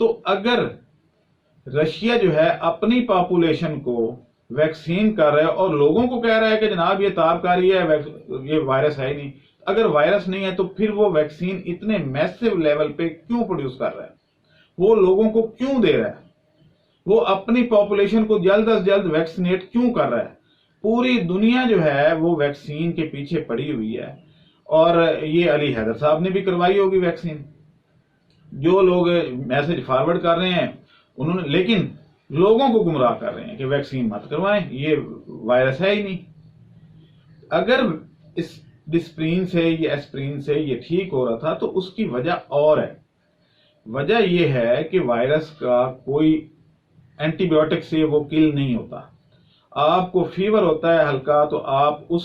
تو اگر رشیا جو ہے اپنی پاپولیشن کو ویکسین کر رہا ہے اور لوگوں کو کہہ رہا ہے کہ جناب یہ تابکاری ہے، یہ وائرس ہے ہی نہیں، اگر وائرس نہیں ہے تو پھر وہ ویکسین اتنے میسو لیول پہ کیوں پروڈیوس کر رہا ہے؟ وہ لوگوں کو کیوں دے رہا ہے؟ وہ اپنی پاپولیشن کو جلد از جلد ویکسینیٹ کیوں کر رہا ہے؟ پوری دنیا جو ہے وہ ویکسین کے پیچھے پڑی ہوئی ہے، اور یہ علی حیدر صاحب نے بھی کروائی ہوگی ویکسین. جو لوگ میسج فارورڈ کر رہے ہیں انہوں نے، لیکن لوگوں کو گمراہ کر رہے ہیں کہ ویکسین مت کروائیں، یہ وائرس ہے ہی نہیں. اگر اس ڈسپرین سے یا ایسپرین سے یہ ٹھیک ہو رہا تھا تو اس کی وجہ اور ہے. وجہ یہ ہے کہ وائرس کا کوئی اینٹی بایوٹک سے وہ کل نہیں ہوتا. آپ کو فیور ہوتا ہے ہلکا تو آپ اس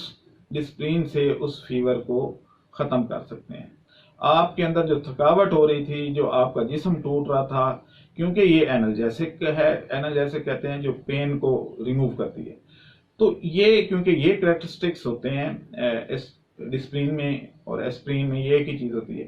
ڈسپرین سے اس فیور کو ختم کر سکتے ہیں. آپ کے اندر جو تھکاوٹ ہو رہی تھی، جو آپ کا جسم ٹوٹ رہا تھا، کیونکہ یہ اینالجیسک ہے، اینالجیسک کہتے ہیں جو پین کو ریموو کرتی ہے. تو یہ کیونکہ یہ کریکٹرسٹکس ہوتے ہیں اس ڈسپرین میں اور ایسپرین میں، یہ ایک ہی چیز ہوتی ہے.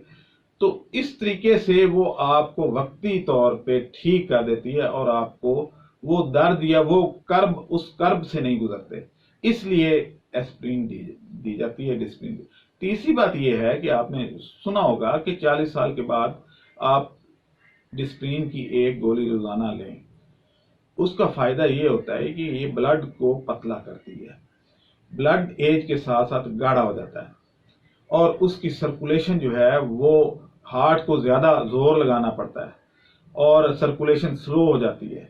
تو اس طریقے سے وہ آپ کو وقتی طور پہ ٹھیک کر دیتی ہے اور آپ کو وہ درد یا وہ کرب، اس کرب سے نہیں گزرتے، اس لیے ایسپرین دی جاتی ہے، ڈسپرین. تیسری بات یہ ہے کہ آپ نے سنا ہوگا کہ 40 سال کے بعد آپ ڈسپرین کی ایک گولی روزانہ لیں. اس کا فائدہ یہ ہوتا ہے کہ یہ بلڈ کو پتلا کرتی ہے. بلڈ ایج کے ساتھ ساتھ گاڑھا ہو جاتا ہے اور اس کی سرکولیشن جو ہے وہ ہارٹ کو زیادہ زور لگانا پڑتا ہے اور سرکولیشن سلو ہو جاتی ہے.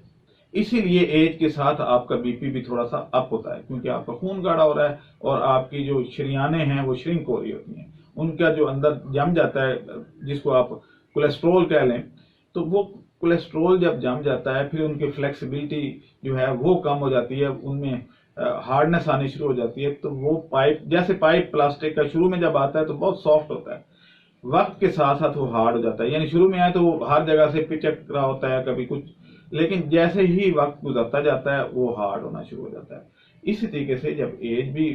اسی لیے ایج کے ساتھ آپ کا بی پی بھی تھوڑا سا اپ ہوتا ہے، کیونکہ آپ کا خون گاڑھا ہو رہا ہے اور آپ کی جو شریانیں ہیں وہ شرنک ہو رہی ہوتی ہیں. ان کا جو اندر جم جاتا ہے، جس کو آپ کولیسٹرول کہہ لیں، تو وہ کولیسٹرول جب جم جاتا ہے پھر ان کی فلیکسیبلٹی جو ہے وہ کم ہو جاتی ہے، ان میں ہارڈنس آنی شروع ہو جاتی ہے. تو وہ پائپ، جیسے پائپ پلاسٹک کا شروع میں جب آتا ہے تو بہت سافٹ ہوتا ہے، وقت کے ساتھ ساتھ وہ ہارڈ ہو جاتا ہے. یعنی شروع میں آئے تو وہ ہر جگہ سے پچک رہا ہوتا ہے کبھی کچھ، لیکن جیسے ہی وقت گزرتا جاتا ہے وہ ہارڈ ہونا شروع ہو جاتا ہے. اسی طریقے سے جب ایج بھی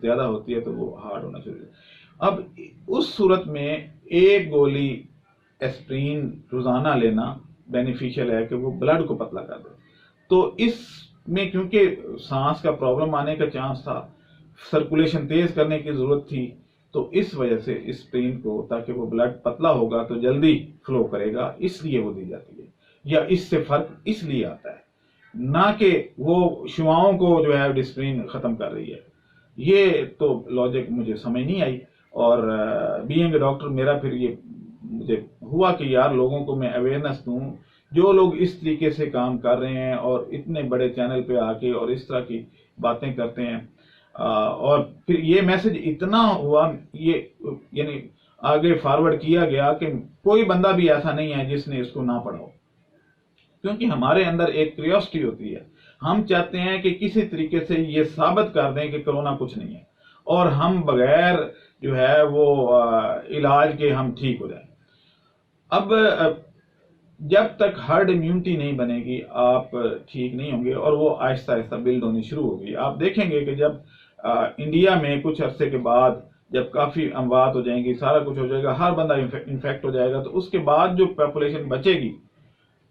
زیادہ ہوتی ہے تو وہ ہارڈ ہونا شروع ہو جاتا ہے. اب اس صورت میں ایک گولی ایسپرین روزانہ لینا بینیفیشل ہے کہ وہ بلڈ کو پتلا کر دے. تو اس میں کیونکہ سانس کا پرابلم آنے کا چانس تھا، سرکولیشن تیز کرنے کی ضرورت تھی، تو اس وجہ سے اسپرین کو، تاکہ وہ بلڈ پتلا ہوگا تو جلدی فلو کرے گا، اس لیے وہ دی جاتی ہے. یا اس سے فرق اس لیے آتا ہے، نہ کہ وہ شعاؤں کو جو ہے ڈسپرین ختم کر رہی ہے. یہ تو لاجک مجھے سمجھ نہیں آئی، اور بینگ اے ڈاکٹر میرا پھر یہ مجھے ہوا کہ یار لوگوں کو میں اویئرنیس دوں. جو لوگ اس طریقے سے کام کر رہے ہیں اور اتنے بڑے چینل پہ آ کے اور اس طرح کی باتیں کرتے ہیں، اور پھر یہ میسج اتنا ہوا، یہ یعنی آگے فارورڈ کیا گیا کہ کوئی بندہ بھی ایسا نہیں ہے جس نے اس کو نہ پڑھا ہو، کیونکہ ہمارے اندر ایک کیوریوسٹی ہوتی ہے. ہم چاہتے ہیں کہ کسی طریقے سے یہ ثابت کر دیں کہ کرونا کچھ نہیں ہے، اور ہم بغیر جو ہے وہ علاج کے ہم ٹھیک ہو جائیں. اب جب تک ہرڈ امیونٹی نہیں بنے گی آپ ٹھیک نہیں ہوں گے، اور وہ آہستہ آہستہ بلڈ ہونی شروع ہوگی. آپ دیکھیں گے کہ جب انڈیا میں کچھ عرصے کے بعد جب کافی اموات ہو جائیں گی، سارا کچھ ہو جائے گا، ہر بندہ انفیکٹ ہو جائے گا، تو اس کے بعد جو پاپولیشن بچے گی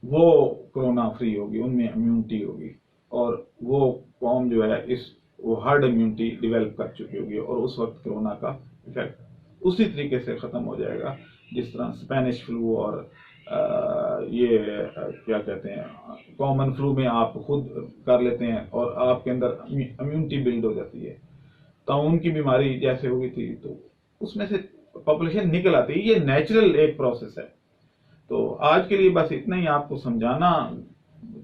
وہ کرونا فری ہوگی، ان میں امیونٹی ہوگی، اور وہ قوم جو ہے وہ ہرڈ امیونٹی ڈیولپ کر چکی ہوگی، اور اس وقت کرونا کا افیکٹ اسی طریقے سے ختم ہو جائے گا جس طرح اسپینش فلو اور یہ کیا کہتے ہیں کامن فلو میں آپ خود کر لیتے ہیں اور آپ کے اندر امیونٹی بلڈ ہو جاتی ہے. تعاون کی بیماری جیسے ہوئی تھی تو اس میں سے پاپولیشن نکل آتی ہے. یہ نیچرل ایک پروسیس ہے. تو آج کے لیے بس اتنا ہی آپ کو سمجھانا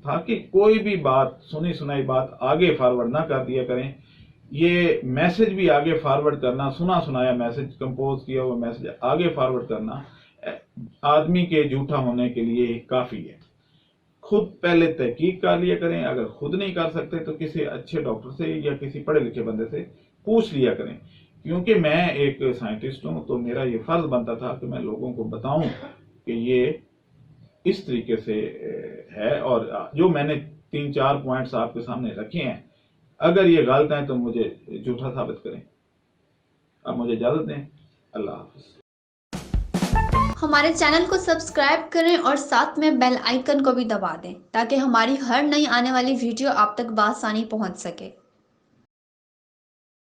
تھا کہ کوئی بھی بات، سنی سنائی بات آگے فارورڈ نہ کر دیا کریں. یہ میسج بھی آگے فارورڈ کرنا، سنا سنایا میسج، کمپوز کیا ہوا میسج آگے فارورڈ کرنا آدمی کے جھوٹا ہونے کے لیے کافی ہے. خود پہلے تحقیق کر لیا کریں، اگر خود نہیں کر سکتے تو کسی اچھے ڈاکٹر سے یا کسی پڑھے لکھے بندے سے پوچھ لیا کریں. کیونکہ میں ایک سائنٹسٹ ہوں تو میرا یہ فرض بنتا تھا کہ میں لوگوں کو بتاؤں کہ یہ اس طریقے سے ہے، اور جو میں نے 3-4 پوائنٹس آپ کے سامنے رکھے ہیں، اگر یہ غلط ہیں تو مجھے جھوٹا ثابت کریں. اب مجھے اجازت دیں. اللہ حافظ. ہمارے چینل کو سبسکرائب کریں اور ساتھ میں بیل آئیکن کو بھی دبا دیں تاکہ ہماری ہر نئی آنے والی ویڈیو آپ تک بآسانی پہنچ سکے۔